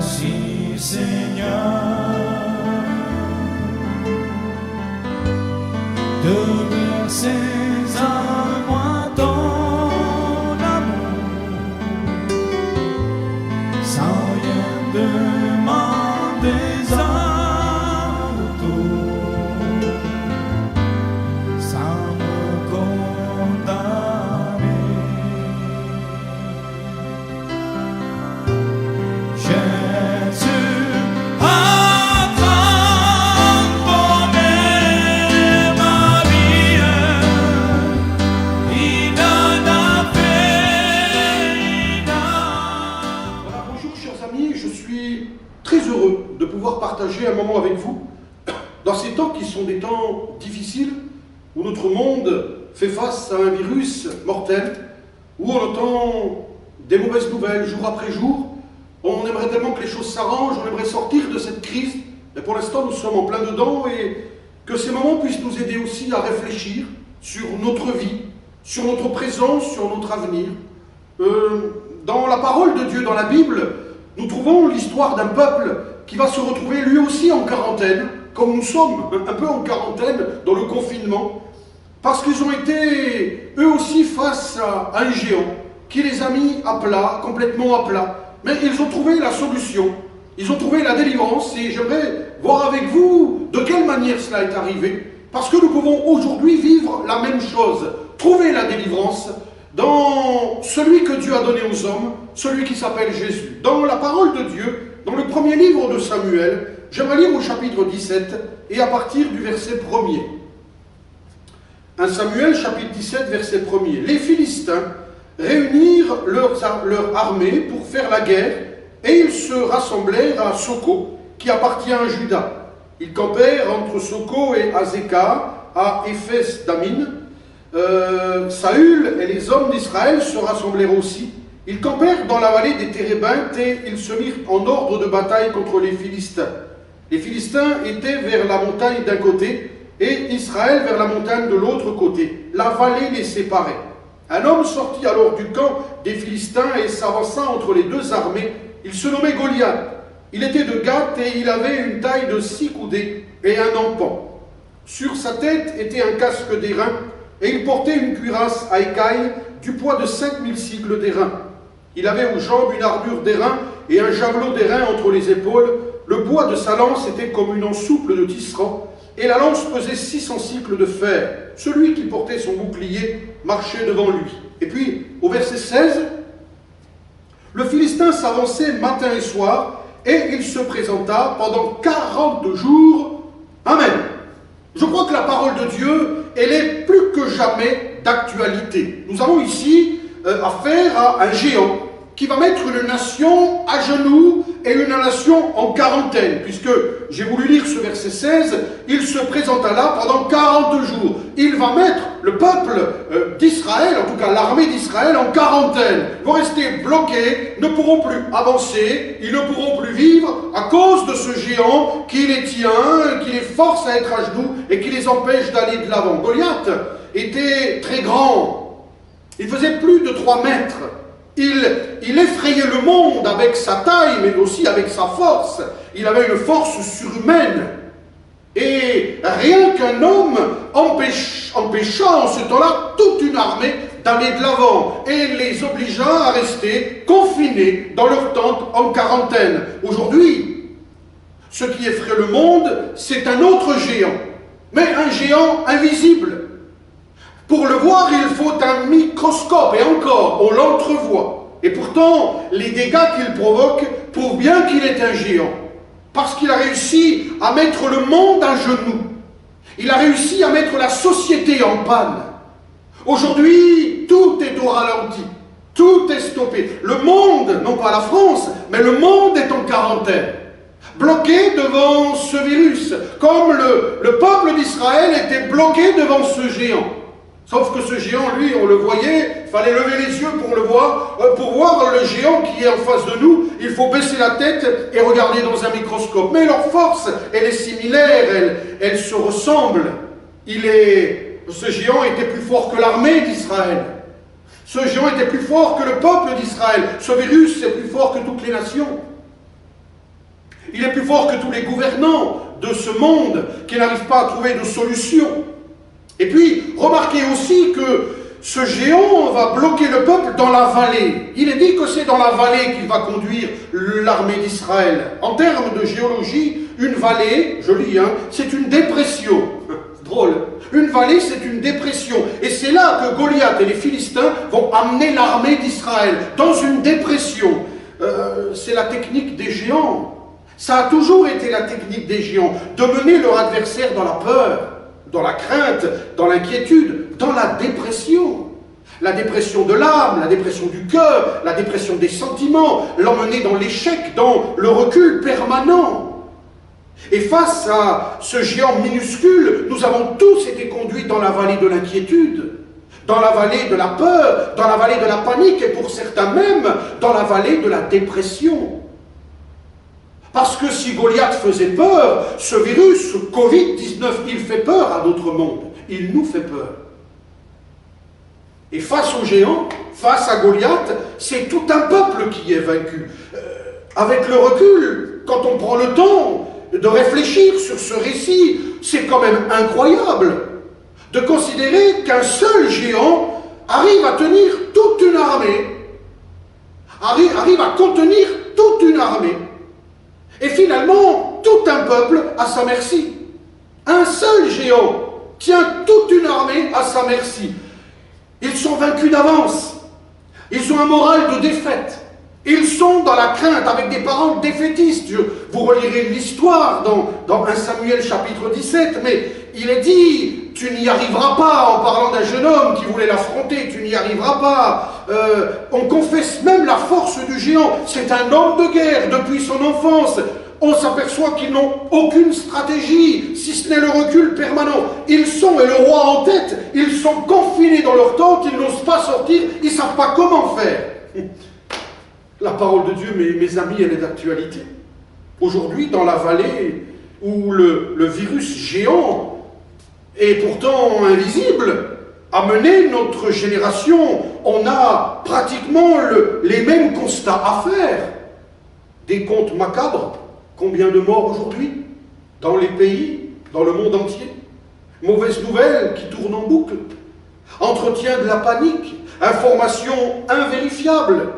Merci Seigneur de verser à moi ton amour sans rien demander en retour, sans me condamner. De pouvoir partager un moment avec vous dans ces temps qui sont des temps difficiles où notre monde fait face à un virus mortel, où on entend des mauvaises nouvelles jour après jour. On aimerait tellement que les choses s'arrangent, on aimerait sortir de cette crise, mais pour l'instant nous sommes en plein dedans, et que ces moments puissent nous aider aussi à réfléchir sur notre vie, sur notre présent, sur notre avenir. Dans la parole de Dieu, dans la Bible, nous trouvons l'histoire d'un peuple qui va se retrouver lui aussi en quarantaine, comme nous sommes un peu en quarantaine dans le confinement, parce qu'ils ont été eux aussi face à un géant qui les a mis à plat, complètement à plat. Mais ils ont trouvé la solution, ils ont trouvé la délivrance, et j'aimerais voir avec vous de quelle manière cela est arrivé, parce que nous pouvons aujourd'hui vivre la même chose, trouver la délivrance dans celui que Dieu a donné aux hommes, celui qui s'appelle Jésus. Dans la parole de Dieu, dans le premier livre de Samuel, j'aimerais lire au chapitre 17 et à partir du verset 1er. 1 Samuel, chapitre 17, verset 1er. Les Philistins réunirent leur armée pour faire la guerre, et ils se rassemblèrent à Soko, qui appartient à Juda. Ils campèrent entre Soko et Azekah, à Éphes-Damin. Saül et les hommes d'Israël se rassemblèrent aussi. Ils campèrent dans la vallée des Térébintes et ils se mirent en ordre de bataille contre les Philistins. Les Philistins étaient vers la montagne d'un côté et Israël vers la montagne de l'autre côté. La vallée les séparait. Un homme sortit alors du camp des Philistins et s'avança entre les deux armées. Il se nommait Goliath. Il était de Gath et il avait une taille de 6 coudées et un empan. Sur sa tête était un casque d'airain et il portait une cuirasse à écailles du poids de 5000 cycles d'airain. Il avait aux jambes une armure d'airain et un javelot d'airain entre les épaules. Le bois de sa lance était comme une ensouple de tisserand, et la lance pesait 600 cycles de fer. Celui qui portait son bouclier marchait devant lui. Et puis, au verset 16, le Philistin s'avançait matin et soir, et il se présenta pendant 40 jours. Amen. Je crois que la parole de Dieu, elle est plus que jamais d'actualité. Nous avons ici affaire à un géant qui va mettre une nation à genoux et une nation en quarantaine, puisque j'ai voulu lire ce verset 16, il se présenta là pendant 40 jours. Il va mettre le peuple d'Israël, en tout cas l'armée d'Israël, en quarantaine. Ils vont rester bloqués, ne pourront plus avancer, ils ne pourront plus vivre à cause de ce géant qui les tient, qui les force à être à genoux et qui les empêche d'aller de l'avant. Goliath était très grand. Il faisait plus de 3 mètres. Il effrayait le monde avec sa taille, mais aussi avec sa force. Il avait une force surhumaine. Et rien qu'un homme empêcha en ce temps-là toute une armée d'aller de l'avant et les obligea à rester confinés dans leur tente en quarantaine. Aujourd'hui, ce qui effraie le monde, c'est un autre géant, mais un géant invisible. Pour le voir, il faut un microscope, et encore, on l'entrevoit. Et pourtant, les dégâts qu'il provoque prouvent bien qu'il est un géant. Parce qu'il a réussi à mettre le monde à genoux. Il a réussi à mettre la société en panne. Aujourd'hui, tout est au ralenti. Tout est stoppé. Le monde, non pas la France, mais le monde est en quarantaine. Bloqué devant ce virus. Comme le peuple d'Israël était bloqué devant ce géant. Sauf que ce géant, lui, on le voyait, il fallait lever les yeux pour le voir. Pour voir le géant qui est en face de nous, il faut baisser la tête et regarder dans un microscope. Mais leur force, elle est similaire, elle se ressemble. Ce géant était plus fort que l'armée d'Israël. Ce géant était plus fort que le peuple d'Israël. Ce virus est plus fort que toutes les nations. Il est plus fort que tous les gouvernants de ce monde qui n'arrivent pas à trouver de solution. Et puis, remarquez aussi que ce géant va bloquer le peuple dans la vallée. Il est dit que c'est dans la vallée qu'il va conduire l'armée d'Israël. En termes de géologie, une vallée, je lis, c'est une dépression. C'est drôle. Une vallée, c'est une dépression. Et c'est là que Goliath et les Philistins vont amener l'armée d'Israël, dans une dépression. C'est la technique des géants. Ça a toujours été la technique des géants, de mener leur adversaire dans la peur, dans la crainte, dans l'inquiétude, dans la dépression. La dépression de l'âme, la dépression du cœur, la dépression des sentiments, l'emmener dans l'échec, dans le recul permanent. Et face à ce géant minuscule, nous avons tous été conduits dans la vallée de l'inquiétude, dans la vallée de la peur, dans la vallée de la panique, et pour certains même, dans la vallée de la dépression. Parce que si Goliath faisait peur, ce virus, ce Covid-19, il fait peur à d'autres mondes. Il nous fait peur. Et face au géant, face à Goliath, c'est tout un peuple qui est vaincu. Avec le recul, quand on prend le temps de réfléchir sur ce récit, c'est quand même incroyable de considérer qu'un seul géant arrive à tenir toute une armée, arrive à contenir toute une armée. Et finalement, tout un peuple à sa merci. Un seul géant tient toute une armée à sa merci. Ils sont vaincus d'avance. Ils ont un moral de défaite. Ils sont dans la crainte, avec des paroles défaitistes. Vous relirez l'histoire dans 1 Samuel chapitre 17, mais il est dit, tu n'y arriveras pas, en parlant d'un jeune homme qui voulait l'affronter, tu n'y arriveras pas. On confesse même la force du géant. C'est un homme de guerre depuis son enfance. On s'aperçoit qu'ils n'ont aucune stratégie, si ce n'est le recul permanent. Ils sont, et le roi en tête, ils sont confinés dans leur tente, ils n'osent pas sortir, ils ne savent pas comment faire. La parole de Dieu, mes amis, elle est d'actualité. Aujourd'hui, dans la vallée où le virus géant est pourtant invisible, a mené notre génération, on a pratiquement les mêmes constats à faire. Des comptes macabres. Combien de morts aujourd'hui dans les pays, dans le monde entier? Mauvaises nouvelles qui tournent en boucle. Entretien de la panique. Informations invérifiables.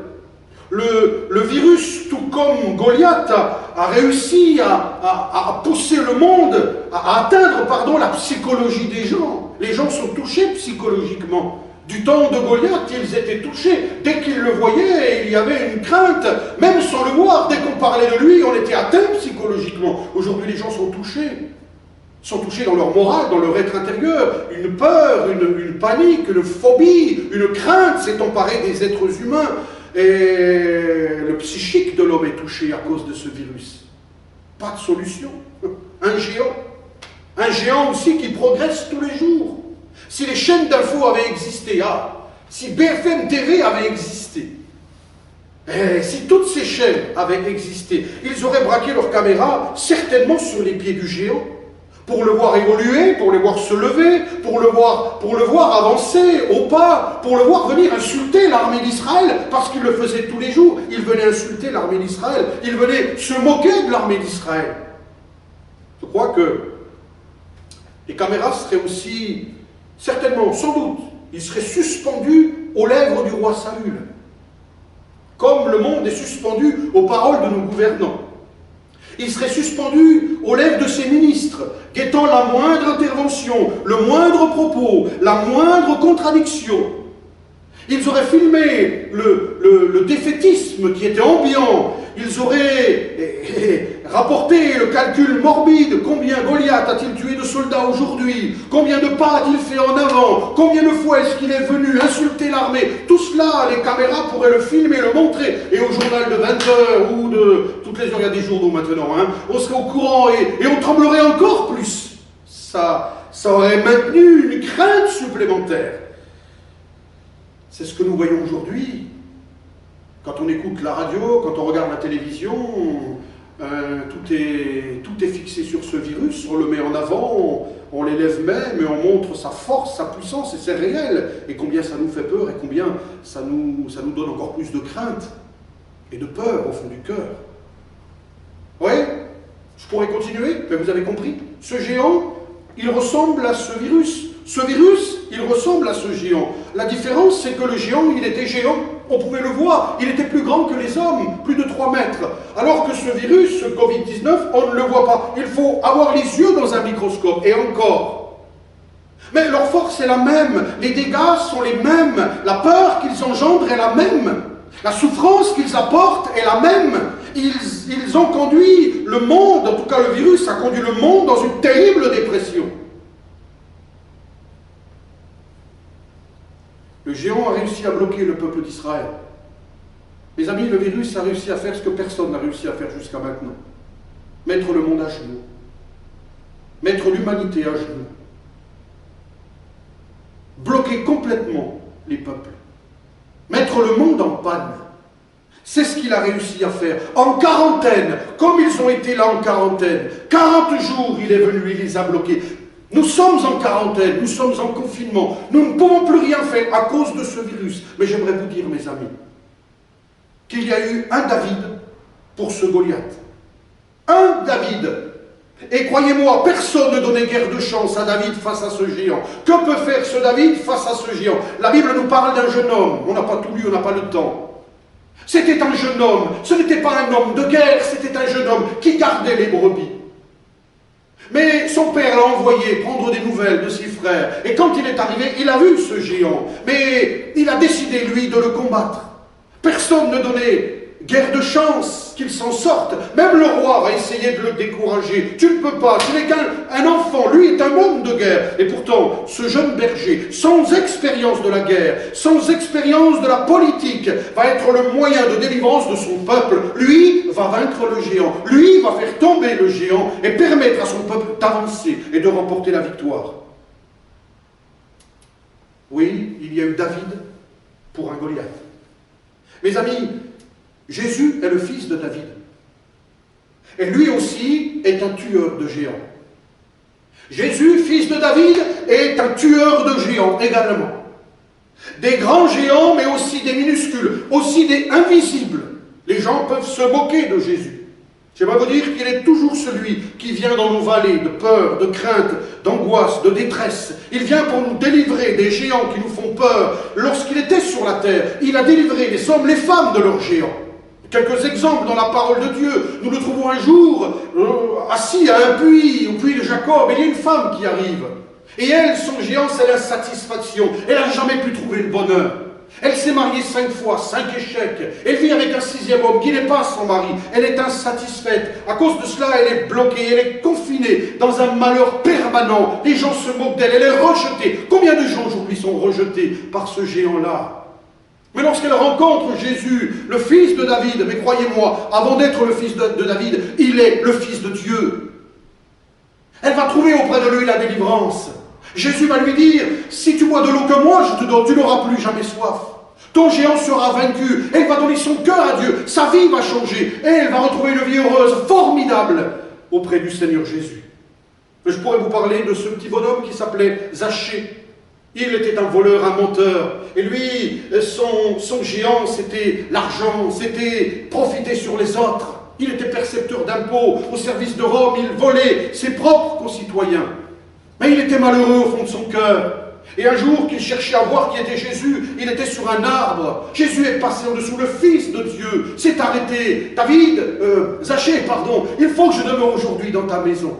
Le virus, tout comme Goliath, a réussi à pousser le monde, à atteindre la psychologie des gens. Les gens sont touchés psychologiquement. Du temps de Goliath, ils étaient touchés. Dès qu'ils le voyaient, il y avait une crainte. Même sans le voir, dès qu'on parlait de lui, on était atteint psychologiquement. Aujourd'hui, les gens sont touchés. Sont touchés dans leur morale, dans leur être intérieur. Une peur, une panique, une phobie, une crainte s'est emparée des êtres humains. Et le psychique de l'homme est touché à cause de ce virus. Pas de solution. Un géant. Un géant aussi qui progresse tous les jours. Si les chaînes d'infos avaient existé, si BFM TV avait existé, si toutes ces chaînes avaient existé, ils auraient braqué leurs caméras certainement sur les pieds du géant, pour le voir évoluer, pour le voir se lever, pour le voir avancer au pas, pour le voir venir insulter l'armée d'Israël, parce qu'il le faisait tous les jours. Il venait insulter l'armée d'Israël, il venait se moquer de l'armée d'Israël. Je crois que les caméras seraient aussi, certainement, sans doute, ils seraient suspendus aux lèvres du roi Saül, comme le monde est suspendu aux paroles de nos gouvernants. Il serait suspendu aux lèvres de ses ministres, guettant la moindre intervention, le moindre propos, la moindre contradiction. Ils auraient filmé le défaitisme qui était ambiant. Ils auraient rapporté le calcul morbide. Combien Goliath a-t-il tué de soldats aujourd'hui? Combien de pas a-t-il fait en avant? Combien de fois est-ce qu'il est venu insulter l'armée? Tout cela, les caméras pourraient le filmer, le montrer. Et au journal de 20h ou de toutes les heures, il y a des journaux maintenant, on serait au courant et on tremblerait encore plus. Ça aurait maintenu une crainte supplémentaire. C'est ce que nous voyons aujourd'hui. Quand on écoute la radio, quand on regarde la télévision, tout est fixé sur ce virus, on le met en avant, on l'élève même et on montre sa force, sa puissance, et c'est réel. Et combien ça nous fait peur et combien ça nous donne encore plus de crainte et de peur au fond du cœur. Oui, Je pourrais continuer, mais vous avez compris. Ce géant, il ressemble à ce virus. Ce virus, il ressemble à ce géant. La différence, c'est que le géant, il était géant. On pouvait le voir. Il était plus grand que les hommes, plus de 3 mètres. Alors que ce virus, ce Covid-19, on ne le voit pas. Il faut avoir les yeux dans un microscope. Et encore. Mais leur force est la même. Les dégâts sont les mêmes. La peur qu'ils engendrent est la même. La souffrance qu'ils apportent est la même. Ils ont conduit le monde, en tout cas le virus a conduit le monde dans une terrible dépression. Le géant a réussi à bloquer le peuple d'Israël. Mes amis, le virus a réussi à faire ce que personne n'a réussi à faire jusqu'à maintenant. Mettre le monde à genoux. Mettre l'humanité à genoux. Bloquer complètement les peuples. Mettre le monde en panne. C'est ce qu'il a réussi à faire. En quarantaine, comme ils ont été là en quarantaine, 40 jours il est venu, il les a bloqués. Nous sommes en quarantaine, nous sommes en confinement. Nous ne pouvons plus rien faire à cause de ce virus. Mais j'aimerais vous dire, mes amis, qu'il y a eu un David pour ce Goliath. Un David. Et croyez-moi, personne ne donnait guère de chance à David face à ce géant. Que peut faire ce David face à ce géant? La Bible nous parle d'un jeune homme. On n'a pas tout lu, on n'a pas le temps. C'était un jeune homme. Ce n'était pas un homme de guerre, c'était un jeune homme qui gardait les brebis. Mais son père l'a envoyé prendre des nouvelles de ses frères. Et quand il est arrivé, il a vu ce géant. Mais il a décidé, lui, de le combattre. Personne ne donnait guère de chance qu'il s'en sorte. Même le roi va essayer de le décourager. Tu ne peux pas, tu n'es qu'un enfant. Lui est un homme de guerre. Et pourtant, ce jeune berger, sans expérience de la guerre, sans expérience de la politique, va être le moyen de délivrance de son peuple. Lui va vaincre le géant. Lui va faire tomber le géant et permettre à son peuple d'avancer et de remporter la victoire. Oui, il y a eu David pour un Goliath. Mes amis, Jésus est le fils de David. Et lui aussi est un tueur de géants. Jésus, fils de David, est un tueur de géants également. Des grands géants, mais aussi des minuscules, aussi des invisibles. Les gens peuvent se moquer de Jésus. J'aimerais vous dire qu'il est toujours celui qui vient dans nos vallées de peur, de crainte, d'angoisse, de détresse. Il vient pour nous délivrer des géants qui nous font peur. Lorsqu'il était sur la terre, il a délivré les hommes, les femmes de leurs géants. Quelques exemples dans la parole de Dieu. Nous le trouvons un jour assis à un puits, au puits de Jacob, et il y a une femme qui arrive. Et elle, son géant, c'est l'insatisfaction. Elle n'a jamais pu trouver le bonheur. Elle s'est mariée 5 fois, 5 échecs. Elle vit avec un 6e homme qui n'est pas son mari. Elle est insatisfaite. À cause de cela, elle est bloquée, elle est confinée dans un malheur permanent. Les gens se moquent d'elle, elle est rejetée. Combien de gens aujourd'hui sont rejetés par ce géant-là? Mais lorsqu'elle rencontre Jésus, le fils de David, mais croyez-moi, avant d'être le fils de David, il est le fils de Dieu. Elle va trouver auprès de lui la délivrance. Jésus va lui dire, si tu bois de l'eau que moi je te donne, tu n'auras plus jamais soif. Ton géant sera vaincu. Elle va donner son cœur à Dieu. Sa vie va changer. Et elle va retrouver une vie heureuse, formidable, auprès du Seigneur Jésus. Mais je pourrais vous parler de ce petit bonhomme qui s'appelait Zachée. Il était un voleur, un menteur. Et lui, son géant, c'était l'argent, c'était profiter sur les autres. Il était percepteur d'impôts au service de Rome. Il volait ses propres concitoyens. Mais il était malheureux au fond de son cœur. Et un jour qu'il cherchait à voir qui était Jésus, il était sur un arbre. Jésus est passé en dessous, le Fils de Dieu s'est arrêté. Zachée, il faut que je demeure aujourd'hui dans ta maison.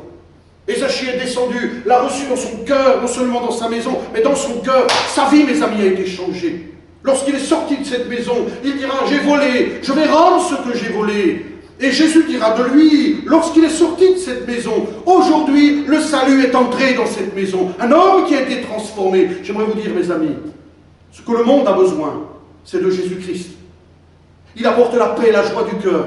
Et Zachée est descendu, l'a reçu dans son cœur, non seulement dans sa maison, mais dans son cœur. Sa vie, mes amis, a été changée. Lorsqu'il est sorti de cette maison, il dira, j'ai volé, je vais rendre ce que j'ai volé. Et Jésus dira de lui, lorsqu'il est sorti de cette maison, aujourd'hui, le salut est entré dans cette maison. Un homme qui a été transformé. J'aimerais vous dire, mes amis, ce que le monde a besoin, c'est de Jésus-Christ. Il apporte la paix et la joie du cœur.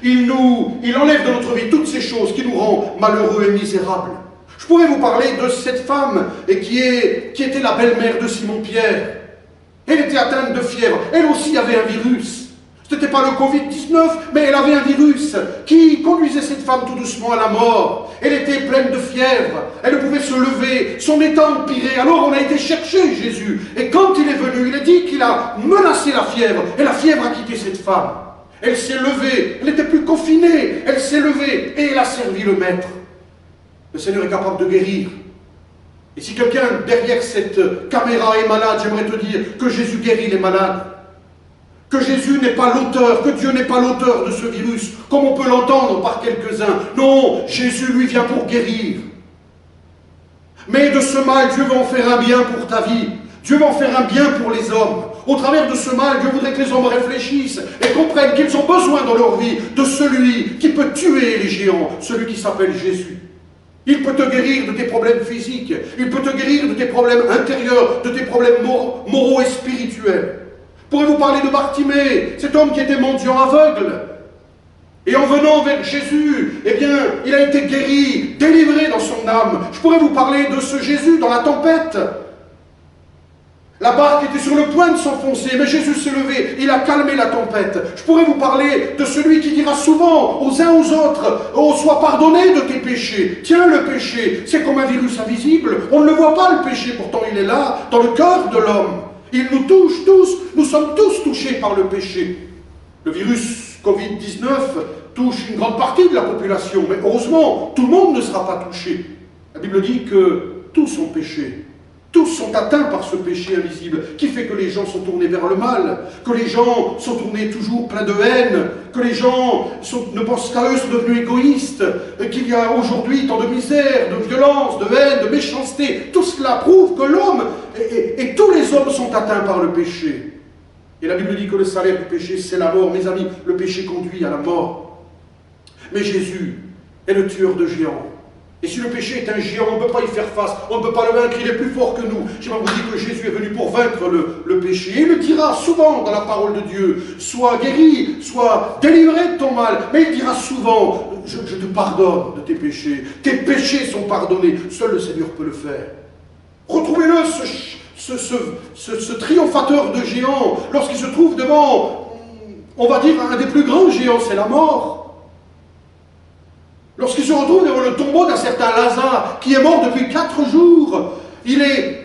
Il enlève de notre vie toutes ces choses qui nous rendent malheureux et misérables. Je pourrais vous parler de cette femme qui était la belle-mère de Simon-Pierre. Elle était atteinte de fièvre. Elle aussi avait un virus. Ce n'était pas le Covid-19, mais elle avait un virus qui conduisait cette femme tout doucement à la mort. Elle était pleine de fièvre, elle ne pouvait se lever, son état empirait. Alors on a été chercher Jésus. Et quand il est venu, il est dit qu'il a menacé la fièvre. Et la fièvre a quitté cette femme. Elle s'est levée, elle n'était plus confinée, elle s'est levée et elle a servi le Maître. Le Seigneur est capable de guérir. Et si quelqu'un derrière cette caméra est malade, j'aimerais te dire que Jésus guérit les malades. Que Jésus n'est pas l'auteur, que Dieu n'est pas l'auteur de ce virus, comme on peut l'entendre par quelques-uns. Non, Jésus lui vient pour guérir. Mais de ce mal, Dieu va en faire un bien pour ta vie. Dieu va en faire un bien pour les hommes. Au travers de ce mal, Dieu voudrait que les hommes réfléchissent et comprennent qu'ils ont besoin dans leur vie de celui qui peut tuer les géants, celui qui s'appelle Jésus. Il peut te guérir de tes problèmes physiques, il peut te guérir de tes problèmes intérieurs, de tes problèmes moraux et spirituels. Pourrais-vous parler de Bartimée, cet homme qui était mendiant aveugle? Et en venant vers Jésus, eh bien, il a été guéri, délivré dans son âme. Je pourrais vous parler de ce Jésus dans la tempête. La barque était sur le point de s'enfoncer, mais Jésus s'est levé, il a calmé la tempête. Je pourrais vous parler de celui qui dira souvent aux uns aux autres, « Oh, sois pardonné de tes péchés ». Tiens, le péché, c'est comme un virus invisible. On ne le voit pas, le péché, pourtant il est là, dans le cœur de l'homme. Il nous touche tous, nous sommes tous touchés par le péché. Le virus Covid-19 touche une grande partie de la population, mais heureusement, tout le monde ne sera pas touché. La Bible dit que tous ont péché. Tous sont atteints par ce péché invisible qui fait que les gens sont tournés vers le mal, que les gens sont tournés toujours pleins de haine, que les gens ne pensent qu'à eux, sont devenus égoïstes, qu'il y a aujourd'hui tant de misère, de violence, de haine, de méchanceté. Tout cela prouve que l'homme et tous les hommes sont atteints par le péché. Et la Bible dit que le salaire du péché, c'est la mort. Mes amis, le péché conduit à la mort. Mais Jésus est le tueur de géants. Et si le péché est un géant, on ne peut pas y faire face, on ne peut pas le vaincre, il est plus fort que nous. J'aimerais vous dire que Jésus est venu pour vaincre le péché. Et il le dira souvent dans la parole de Dieu, sois guéri, sois délivré de ton mal. Mais il dira souvent, je te pardonne de tes péchés sont pardonnés. Seul le Seigneur peut le faire. Retrouvez-le, ce triomphateur de géants, lorsqu'il se trouve devant, on va dire, un des plus grands géants, c'est la mort. Lorsqu'il se retrouve devant le tombeau d'un certain Lazare, qui est mort depuis 4 jours, il est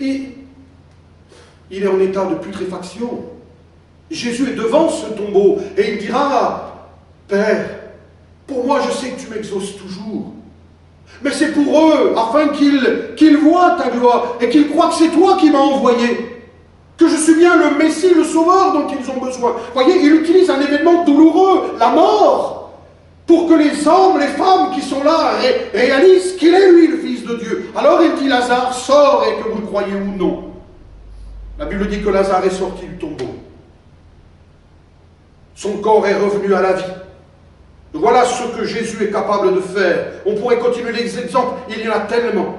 en état de putréfaction. Jésus est devant ce tombeau et il dira, « Père, pour moi je sais que tu m'exauces toujours, mais c'est pour eux, afin qu'ils voient ta gloire et qu'ils croient que c'est toi qui m'as envoyé, que je suis bien le Messie, le Sauveur dont ils ont besoin. » Voyez, il utilise un événement douloureux, la mort, pour que les hommes, les femmes qui sont là réalisent qu'il est lui le Fils de Dieu. Alors il dit, Lazare, sors, et que vous le croyez ou non. La Bible dit que Lazare est sorti du tombeau. Son corps est revenu à la vie. Voilà ce que Jésus est capable de faire. On pourrait continuer les exemples, il y en a tellement.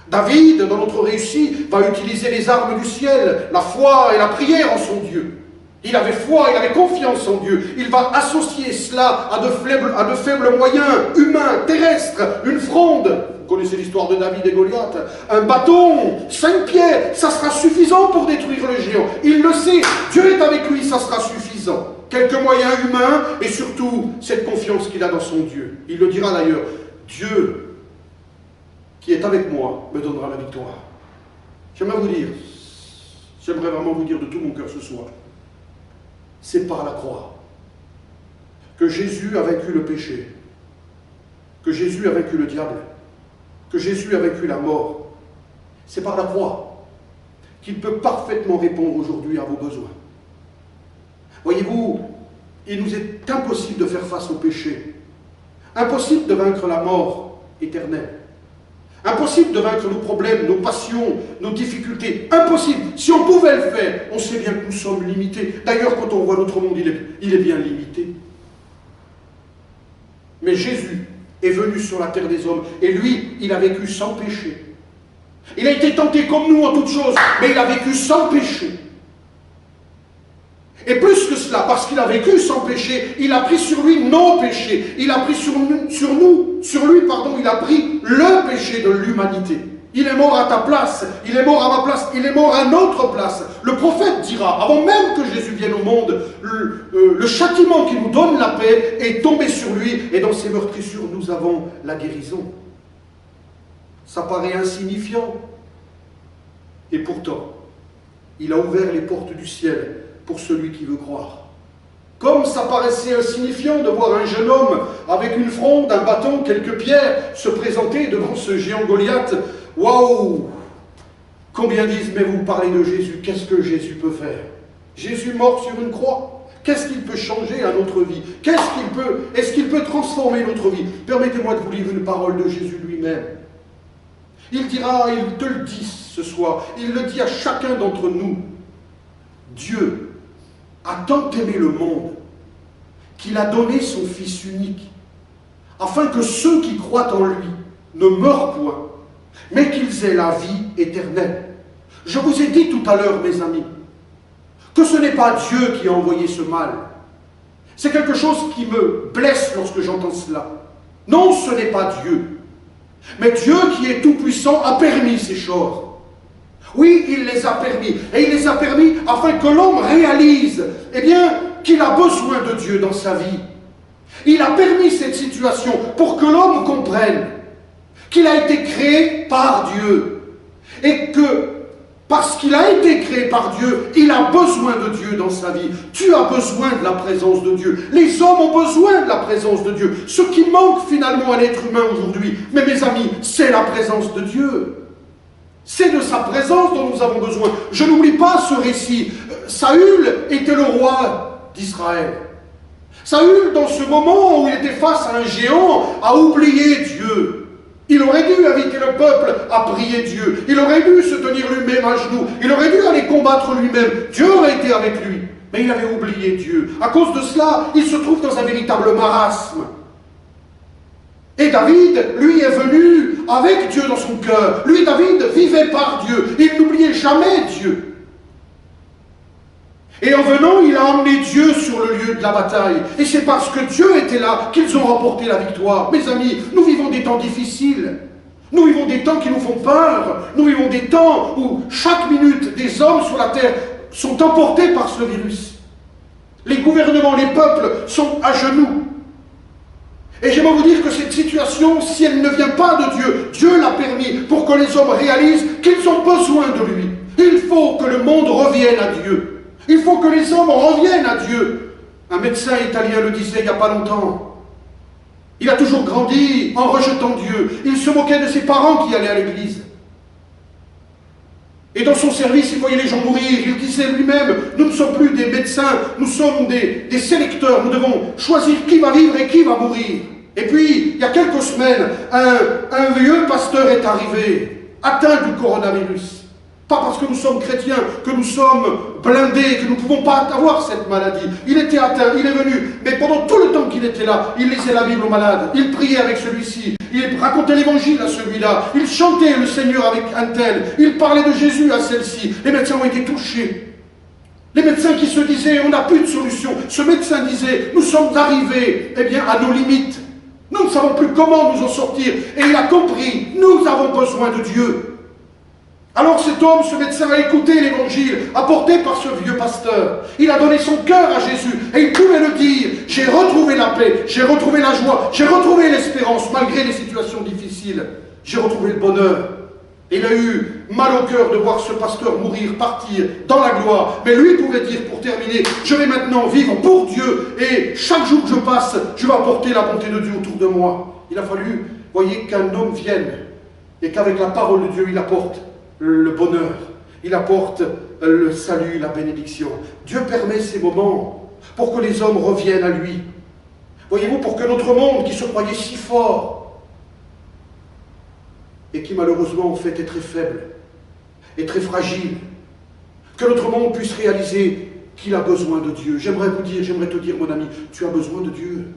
David, dans notre récit, va utiliser les armes du ciel, la foi et la prière en son Dieu. Il avait foi, il avait confiance en Dieu. Il va associer cela à de faibles moyens humains, terrestres, une fronde. Vous connaissez l'histoire de David et Goliath. Un bâton, 5 pierres, ça sera suffisant pour détruire le géant. Il le sait, Dieu est avec lui, ça sera suffisant. Quelques moyens humains et surtout cette confiance qu'il a dans son Dieu. Il le dira d'ailleurs, Dieu qui est avec moi me donnera la victoire. J'aimerais vraiment vous dire de tout mon cœur ce soir, c'est par la croix que Jésus a vaincu le péché, que Jésus a vaincu le diable, que Jésus a vaincu la mort. C'est par la croix qu'il peut parfaitement répondre aujourd'hui à vos besoins. Voyez-vous, il nous est impossible de faire face au péché, impossible de vaincre la mort éternelle, impossible de vaincre nos problèmes, nos passions, nos difficultés. Impossible. Si on pouvait le faire, on sait bien que nous sommes limités. D'ailleurs, quand on voit notre monde, il est bien limité. Mais Jésus est venu sur la terre des hommes. Et lui, il a vécu sans péché. Il a été tenté comme nous en toutes choses, mais il a vécu sans péché. Et plus que cela, parce qu'il a vécu sans péché, il a pris sur lui nos péchés. Il a pris sur lui, il a pris le péché de l'humanité. Il est mort à ta place, il est mort à ma place, il est mort à notre place. Le prophète dira, avant même que Jésus vienne au monde, le châtiment qui nous donne la paix est tombé sur lui, et dans ses meurtrissures, nous avons la guérison. Ça paraît insignifiant. Et pourtant, il a ouvert les portes du ciel pour celui qui veut croire. Comme ça paraissait insignifiant de voir un jeune homme avec une fronde, un bâton, quelques pierres se présenter devant ce géant Goliath, waouh! Combien disent, mais vous parlez de Jésus, qu'est-ce que Jésus peut faire? Jésus mort sur une croix, qu'est-ce qu'il peut changer à notre vie? Est-ce qu'il peut transformer notre vie? Permettez-moi de vous lire une parole de Jésus lui-même. Il dira, il te le dit ce soir, il le dit à chacun d'entre nous, Dieu a tant aimé le monde qu'il a donné son Fils unique, afin que ceux qui croient en lui ne meurent point, mais qu'ils aient la vie éternelle. Je vous ai dit tout à l'heure, mes amis, que ce n'est pas Dieu qui a envoyé ce mal. C'est quelque chose qui me blesse lorsque j'entends cela. Non, ce n'est pas Dieu. Mais Dieu qui est tout-puissant a permis ces choses. Oui, il les a permis. Et il les a permis afin que l'homme réalise, eh bien, qu'il a besoin de Dieu dans sa vie. Il a permis cette situation pour que l'homme comprenne qu'il a été créé par Dieu. Et que, parce qu'il a été créé par Dieu, il a besoin de Dieu dans sa vie. Tu as besoin de la présence de Dieu. Les hommes ont besoin de la présence de Dieu. Ce qui manque finalement à l'être humain aujourd'hui, mais mes amis, c'est la présence de Dieu. C'est de sa présence dont nous avons besoin. Je n'oublie pas ce récit. Saül était le roi d'Israël. Saül, dans ce moment où il était face à un géant, a oublié Dieu. Il aurait dû inviter le peuple à prier Dieu. Il aurait dû se tenir lui-même à genoux. Il aurait dû aller combattre lui-même. Dieu aurait été avec lui. Mais il avait oublié Dieu. À cause de cela, il se trouve dans un véritable marasme. Et David, lui, est venu avec Dieu dans son cœur. Lui, David, vivait par Dieu. Il n'oubliait jamais Dieu. Et en venant, il a emmené Dieu sur le lieu de la bataille. Et c'est parce que Dieu était là qu'ils ont remporté la victoire. Mes amis, nous vivons des temps difficiles. Nous vivons des temps qui nous font peur. Nous vivons des temps où chaque minute, des hommes sur la terre sont emportés par ce virus. Les gouvernements, les peuples sont à genoux. Et j'aimerais vous dire que cette situation, si elle ne vient pas de Dieu, Dieu l'a permis pour que les hommes réalisent qu'ils ont besoin de lui. Il faut que le monde revienne à Dieu. Il faut que les hommes reviennent à Dieu. Un médecin italien le disait il n'y a pas longtemps. Il a toujours grandi en rejetant Dieu. Il se moquait de ses parents qui allaient à l'église. Et dans son service, il voyait les gens mourir. Il disait lui-même, nous ne sommes plus des médecins, nous sommes des sélecteurs. Nous devons choisir qui va vivre et qui va mourir. Et puis, il y a quelques semaines, un vieux pasteur est arrivé, atteint du coronavirus. Pas parce que nous sommes chrétiens, que nous sommes blindés, que nous ne pouvons pas avoir cette maladie. Il était atteint, il est venu, mais pendant tout le temps qu'il était là, il lisait la Bible aux malades, il priait avec celui-ci, il racontait l'évangile à celui-là, il chantait le Seigneur avec un tel, il parlait de Jésus à celle-ci. Les médecins ont été touchés. Les médecins qui se disaient, on n'a plus de solution. Ce médecin disait, nous sommes arrivés, eh bien, à nos limites. Nous ne savons plus comment nous en sortir. Et il a compris, nous avons besoin de Dieu. Alors cet homme, ce médecin, a écouté l'évangile apporté par ce vieux pasteur. Il a donné son cœur à Jésus et il pouvait le dire. J'ai retrouvé la paix, j'ai retrouvé la joie, j'ai retrouvé l'espérance malgré les situations difficiles. J'ai retrouvé le bonheur. Il a eu mal au cœur de voir ce pasteur mourir, partir dans la gloire. Mais lui pouvait dire, pour terminer, je vais maintenant vivre pour Dieu et chaque jour que je passe, je vais apporter la bonté de Dieu autour de moi. Il a fallu, voyez, qu'un homme vienne et qu'avec la parole de Dieu, il apporte le bonheur, il apporte le salut, la bénédiction. Dieu permet ces moments pour que les hommes reviennent à lui. Voyez-vous, pour que notre monde qui se croyait si fort et qui malheureusement en fait est très faible et très fragile, que notre monde puisse réaliser qu'il a besoin de Dieu. J'aimerais te dire, mon ami, tu as besoin de Dieu.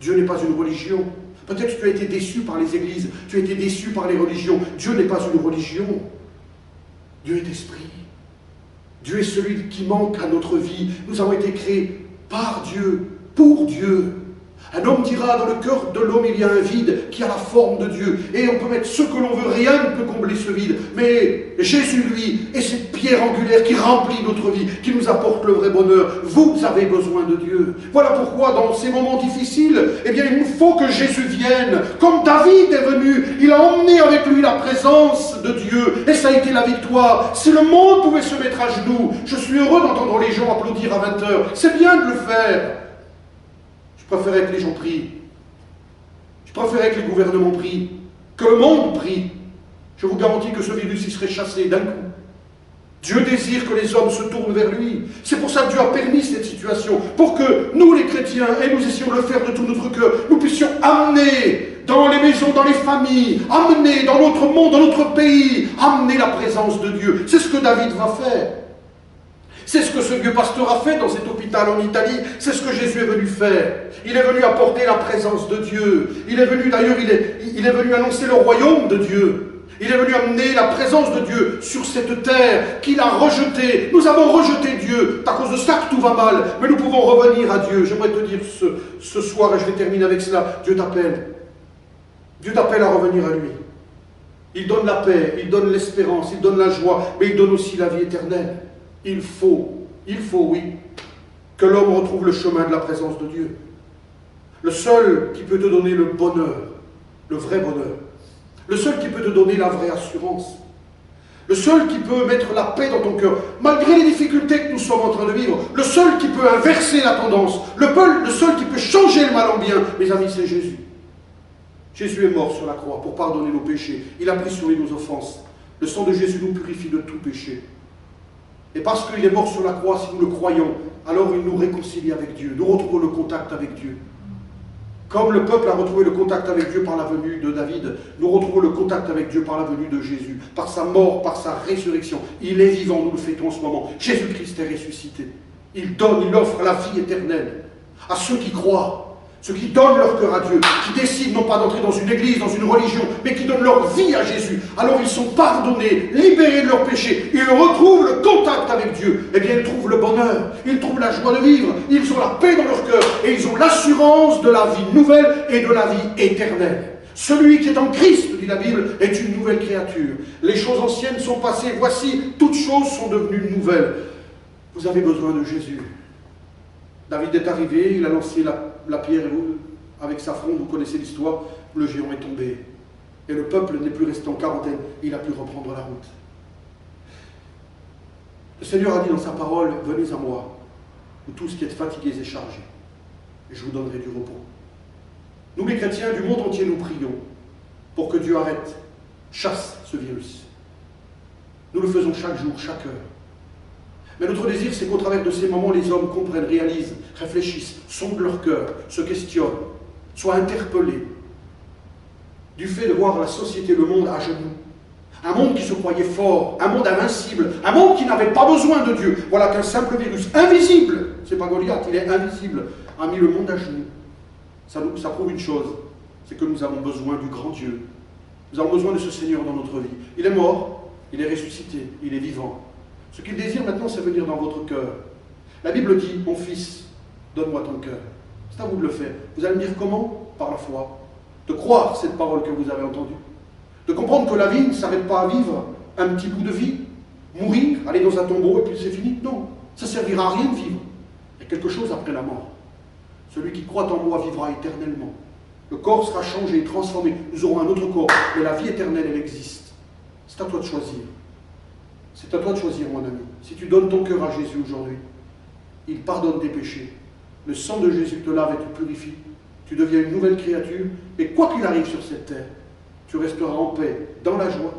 Dieu n'est pas une religion. Peut-être que tu as été déçu par les églises, tu as été déçu par les religions. Dieu n'est pas une religion. Dieu est esprit. Dieu est celui qui manque à notre vie. Nous avons été créés par Dieu, pour Dieu. Un homme dira, dans le cœur de l'homme, il y a un vide qui a la forme de Dieu. Et on peut mettre ce que l'on veut, rien ne peut combler ce vide. Mais Jésus, lui, est cette pierre angulaire qui remplit notre vie, qui nous apporte le vrai bonheur. Vous avez besoin de Dieu. Voilà pourquoi, dans ces moments difficiles, eh bien, il nous faut que Jésus vienne. Comme David est venu, il a emmené avec lui la présence de Dieu. Et ça a été la victoire. Si le monde pouvait se mettre à genoux, je suis heureux d'entendre les gens applaudir à 20 heures. C'est bien de le faire. Je préférais que les gens prient. Je préférais que les gouvernements prient, que le monde prie. Je vous garantis que ce virus il serait chassé d'un coup. Dieu désire que les hommes se tournent vers lui. C'est pour ça que Dieu a permis cette situation, pour que nous les chrétiens, et nous essayons de le faire de tout notre cœur, nous puissions amener dans les maisons, dans les familles, amener dans notre monde, dans notre pays, amener la présence de Dieu. C'est ce que David va faire. C'est ce que ce vieux pasteur a fait dans cet hôpital en Italie. C'est ce que Jésus est venu faire. Il est venu apporter la présence de Dieu. Il est venu, d'ailleurs, il est venu annoncer le royaume de Dieu. Il est venu amener la présence de Dieu sur cette terre qu'il a rejetée. Nous avons rejeté Dieu. C'est à cause de ça que tout va mal. Mais nous pouvons revenir à Dieu. J'aimerais te dire ce soir, et je vais terminer avec cela, Dieu t'appelle. Dieu t'appelle à revenir à lui. Il donne la paix, il donne l'espérance, il donne la joie, mais il donne aussi la vie éternelle. Il faut, oui, que l'homme retrouve le chemin de la présence de Dieu. Le seul qui peut te donner le bonheur, le vrai bonheur, le seul qui peut te donner la vraie assurance, le seul qui peut mettre la paix dans ton cœur, malgré les difficultés que nous sommes en train de vivre, le seul qui peut inverser la tendance, le seul qui peut changer le mal en bien, mes amis, c'est Jésus. Jésus est mort sur la croix pour pardonner nos péchés. Il a pris sur lui nos offenses. Le sang de Jésus nous purifie de tout péché. Et parce qu'il est mort sur la croix, si nous le croyons, alors il nous réconcilie avec Dieu. Nous retrouvons le contact avec Dieu. Comme le peuple a retrouvé le contact avec Dieu par la venue de David, nous retrouvons le contact avec Dieu par la venue de Jésus, par sa mort, par sa résurrection. Il est vivant, nous le fêtons en ce moment. Jésus-Christ est ressuscité. Il donne, il offre la vie éternelle à ceux qui croient. Ceux qui donnent leur cœur à Dieu, qui décident non pas d'entrer dans une église, dans une religion, mais qui donnent leur vie à Jésus. Alors ils sont pardonnés, libérés de leurs péchés. Ils retrouvent le contact avec Dieu. Eh bien, ils trouvent le bonheur, ils trouvent la joie de vivre, ils ont la paix dans leur cœur et ils ont l'assurance de la vie nouvelle et de la vie éternelle. Celui qui est en Christ, dit la Bible, est une nouvelle créature. Les choses anciennes sont passées, voici, toutes choses sont devenues nouvelles. Vous avez besoin de Jésus. David est arrivé, il a lancé la pierre avec sa fronde, vous connaissez l'histoire, le géant est tombé. Et le peuple n'est plus resté en quarantaine, il a pu reprendre la route. Le Seigneur a dit dans sa parole, venez à moi, vous tous qui êtes fatigués et chargés, et je vous donnerai du repos. Nous les chrétiens du monde entier, nous prions pour que Dieu arrête, chasse ce virus. Nous le faisons chaque jour, chaque heure. Mais notre désir, c'est qu'au travers de ces moments, les hommes comprennent, réalisent, réfléchissent, sondent leur cœur, se questionnent, soient interpellés du fait de voir la société, le monde à genoux. Un monde qui se croyait fort, un monde invincible, un monde qui n'avait pas besoin de Dieu. Voilà qu'un simple virus invisible, c'est pas Goliath, il est invisible, a mis le monde à genoux. Ça prouve une chose, c'est que nous avons besoin du grand Dieu. Nous avons besoin de ce Seigneur dans notre vie. Il est mort, il est ressuscité, il est vivant. Ce qu'il désire maintenant, c'est venir dans votre cœur. La Bible dit, mon fils, donne-moi ton cœur. C'est à vous de le faire. Vous allez me dire comment? Par la foi. De croire cette parole que vous avez entendue. De comprendre que la vie ne s'arrête pas à vivre un petit bout de vie. Mourir, aller dans un tombeau et puis c'est fini. Non, ça ne servira à rien de vivre. Il y a quelque chose après la mort. Celui qui croit en moi vivra éternellement. Le corps sera changé, transformé. Nous aurons un autre corps. Mais la vie éternelle, elle existe. C'est à toi de choisir. C'est à toi de choisir, mon ami. Si tu donnes ton cœur à Jésus aujourd'hui, il pardonne tes péchés. Le sang de Jésus te lave et te purifie. Tu deviens une nouvelle créature. Et quoi qu'il arrive sur cette terre, tu resteras en paix, dans la joie.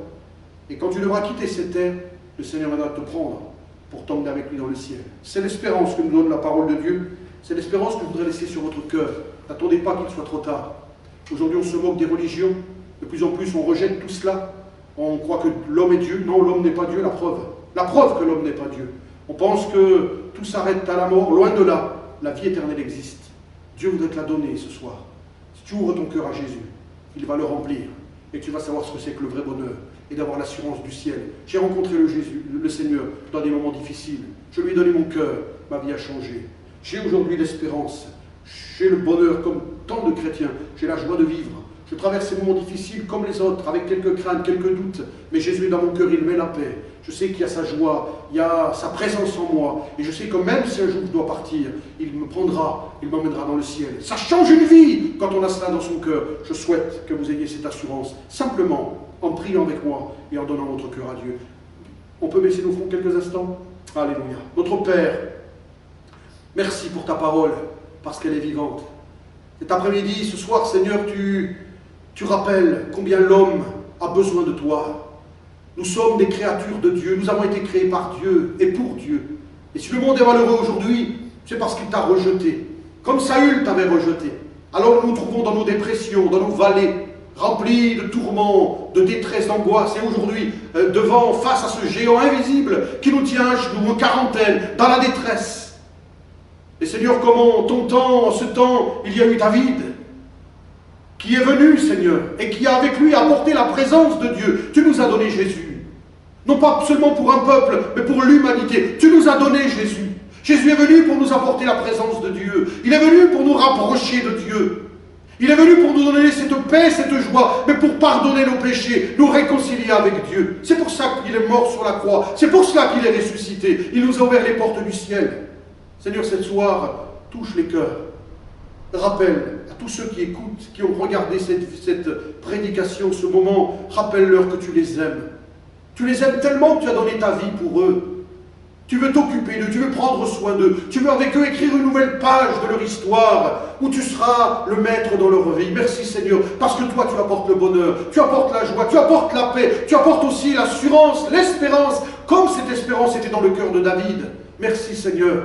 Et quand tu devras quitter cette terre, le Seigneur viendra te prendre pour t'emmener avec lui dans le ciel. C'est l'espérance que nous donne la parole de Dieu. C'est l'espérance que je voudrais laisser sur votre cœur. N'attendez pas qu'il soit trop tard. Aujourd'hui, on se moque des religions. De plus en plus, on rejette tout cela. On croit que l'homme est Dieu. Non, l'homme n'est pas Dieu, la preuve. La preuve que l'homme n'est pas Dieu. On pense que tout s'arrête à la mort. Loin de là, la vie éternelle existe. Dieu voudrait te la donner ce soir. Si tu ouvres ton cœur à Jésus, il va le remplir. Et tu vas savoir ce que c'est que le vrai bonheur. Et d'avoir l'assurance du ciel. J'ai rencontré le Seigneur dans des moments difficiles. Je lui ai donné mon cœur. Ma vie a changé. J'ai aujourd'hui l'espérance. J'ai le bonheur comme tant de chrétiens. J'ai la joie de vivre. Je traverse ces moments difficiles comme les autres, avec quelques craintes, quelques doutes. Mais Jésus est dans mon cœur, il met la paix. Je sais qu'il y a sa joie, il y a sa présence en moi. Et je sais que même si un jour je dois partir, il me prendra, il m'emmènera dans le ciel. Ça change une vie quand on a cela dans son cœur. Je souhaite que vous ayez cette assurance, simplement en priant avec moi et en donnant votre cœur à Dieu. On peut baisser nos fronts quelques instants? Alléluia. Notre Père, merci pour ta parole, parce qu'elle est vivante. Cet après-midi, ce soir, Seigneur, tu rappelles combien l'homme a besoin de toi. Nous sommes des créatures de Dieu, nous avons été créés par Dieu et pour Dieu. Et si le monde est malheureux aujourd'hui, c'est parce qu'il t'a rejeté, comme Saül t'avait rejeté. Alors nous nous trouvons dans nos dépressions, dans nos vallées, remplies de tourments, de détresse, d'angoisse. Et aujourd'hui, face à ce géant invisible qui nous tient à genoux, en quarantaine, dans la détresse. Et Seigneur, comment en ce temps, il y a eu David, qui est venu, Seigneur, et qui a avec lui apporté la présence de Dieu. Tu nous as donné Jésus. Non pas seulement pour un peuple, mais pour l'humanité. Tu nous as donné Jésus. Jésus est venu pour nous apporter la présence de Dieu. Il est venu pour nous rapprocher de Dieu. Il est venu pour nous donner cette paix, cette joie, mais pour pardonner nos péchés, nous réconcilier avec Dieu. C'est pour ça qu'il est mort sur la croix. C'est pour cela qu'il est ressuscité. Il nous a ouvert les portes du ciel. Seigneur, cette soir, touche les cœurs. Rappelle à tous ceux qui écoutent, qui ont regardé cette prédication, ce moment, rappelle-leur que tu les aimes. Tu les aimes tellement que tu as donné ta vie pour eux. Tu veux t'occuper d'eux, tu veux prendre soin d'eux, tu veux avec eux écrire une nouvelle page de leur histoire où tu seras le maître dans leur vie. Merci Seigneur, parce que toi tu apportes le bonheur, tu apportes la joie, tu apportes la paix, tu apportes aussi l'assurance, l'espérance, comme cette espérance était dans le cœur de David. Merci Seigneur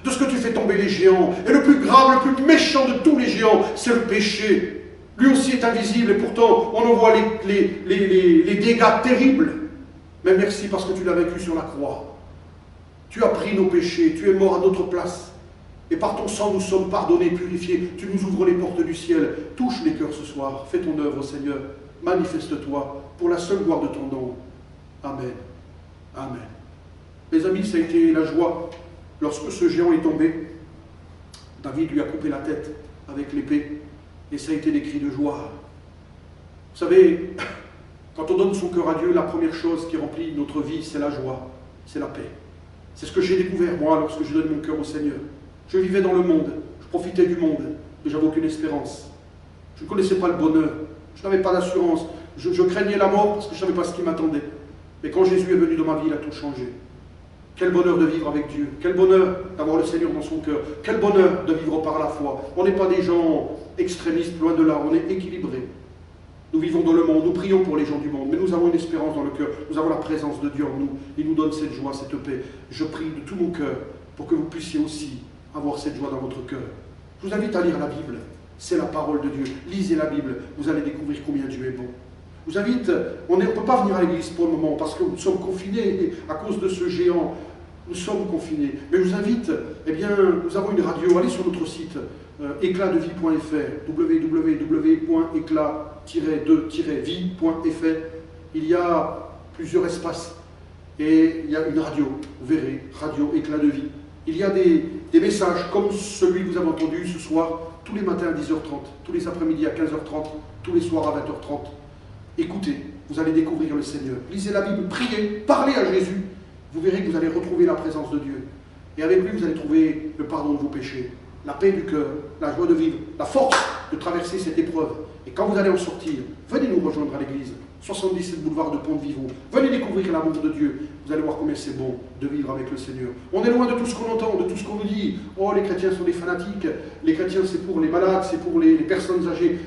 de ce que tu fais tomber les géants. Et le plus grave, le plus méchant de tous les géants, c'est le péché. Lui aussi est invisible et pourtant on en voit les dégâts terribles. Mais merci parce que tu l'as vécu sur la croix. Tu as pris nos péchés, tu es mort à notre place. Et par ton sang, nous sommes pardonnés, purifiés. Tu nous ouvres les portes du ciel. Touche les cœurs ce soir. Fais ton œuvre, Seigneur. Manifeste-toi pour la seule gloire de ton nom. Amen. Amen. Mes amis, ça a été la joie. Lorsque ce géant est tombé, David lui a coupé la tête avec l'épée. Et ça a été des cris de joie. Vous savez, quand on donne son cœur à Dieu, la première chose qui remplit notre vie, c'est la joie, c'est la paix. C'est ce que j'ai découvert, moi, lorsque je donne mon cœur au Seigneur. Je vivais dans le monde, je profitais du monde, mais je n'avais aucune espérance. Je ne connaissais pas le bonheur, je n'avais pas d'assurance. Je craignais la mort parce que je ne savais pas ce qui m'attendait. Mais quand Jésus est venu dans ma vie, il a tout changé. Quel bonheur de vivre avec Dieu, quel bonheur d'avoir le Seigneur dans son cœur, quel bonheur de vivre par la foi. On n'est pas des gens extrémistes, loin de là, on est équilibrés. Nous vivons dans le monde, nous prions pour les gens du monde, mais nous avons une espérance dans le cœur, nous avons la présence de Dieu en nous. Il nous donne cette joie, cette paix. Je prie de tout mon cœur pour que vous puissiez aussi avoir cette joie dans votre cœur. Je vous invite à lire la Bible, c'est la parole de Dieu. Lisez la Bible, vous allez découvrir combien Dieu est bon. Je vous invite, on ne peut pas venir à l'église pour le moment parce que nous sommes confinés à cause de ce géant. Nous sommes confinés. Mais je vous invite, eh bien, nous avons une radio, allez sur notre site éclatdevie.fr, www.éclat-de-vie.fr. Il y a plusieurs espaces et il y a une radio, vous verrez, radio Éclat de Vie. Il y a des messages comme celui que vous avez entendu ce soir, tous les matins à 10h30, tous les après-midi à 15h30, tous les soirs à 20h30. Écoutez, vous allez découvrir le Seigneur. Lisez la Bible, priez, parlez à Jésus. Vous verrez que vous allez retrouver la présence de Dieu. Et avec lui, vous allez trouver le pardon de vos péchés, la paix du cœur, la joie de vivre, la force de traverser cette épreuve. Et quand vous allez en sortir, venez nous rejoindre à l'église, 77 boulevard de Pont-de-Vivon. Venez découvrir l'amour de Dieu. Vous allez voir combien c'est bon de vivre avec le Seigneur. On est loin de tout ce qu'on entend, de tout ce qu'on nous dit. Oh, les chrétiens sont des fanatiques. Les chrétiens, c'est pour les malades, c'est pour les personnes âgées.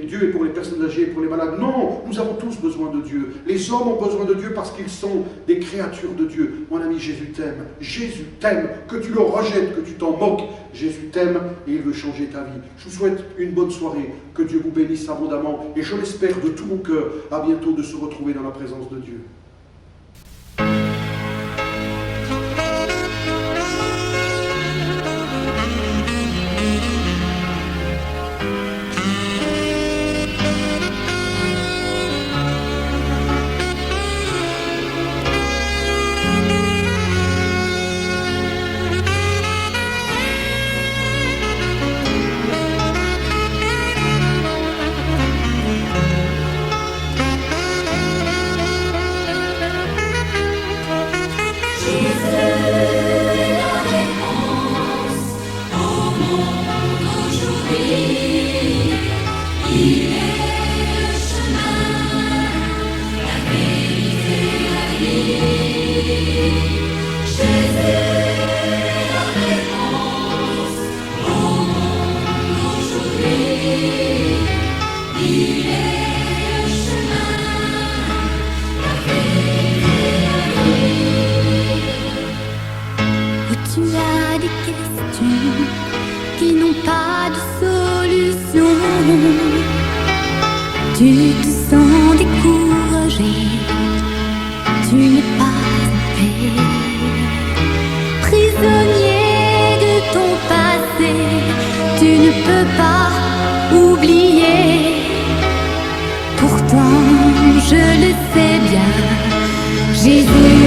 Dieu est pour les personnes âgées, pour les malades. Non, nous avons tous besoin de Dieu. Les hommes ont besoin de Dieu parce qu'ils sont des créatures de Dieu. Mon ami, Jésus t'aime. Jésus t'aime. Que tu le rejettes, que tu t'en moques. Jésus t'aime et il veut changer ta vie. Je vous souhaite une bonne soirée. Que Dieu vous bénisse abondamment. Et je l'espère de tout mon cœur. À bientôt de se retrouver dans la présence de Dieu. Tu as des questions qui n'ont pas de solution. Tu te sens découragé, tu n'es pas en paix. Prisonnier de ton passé, tu ne peux pas oublier. Pourtant, je le sais bien, Jésus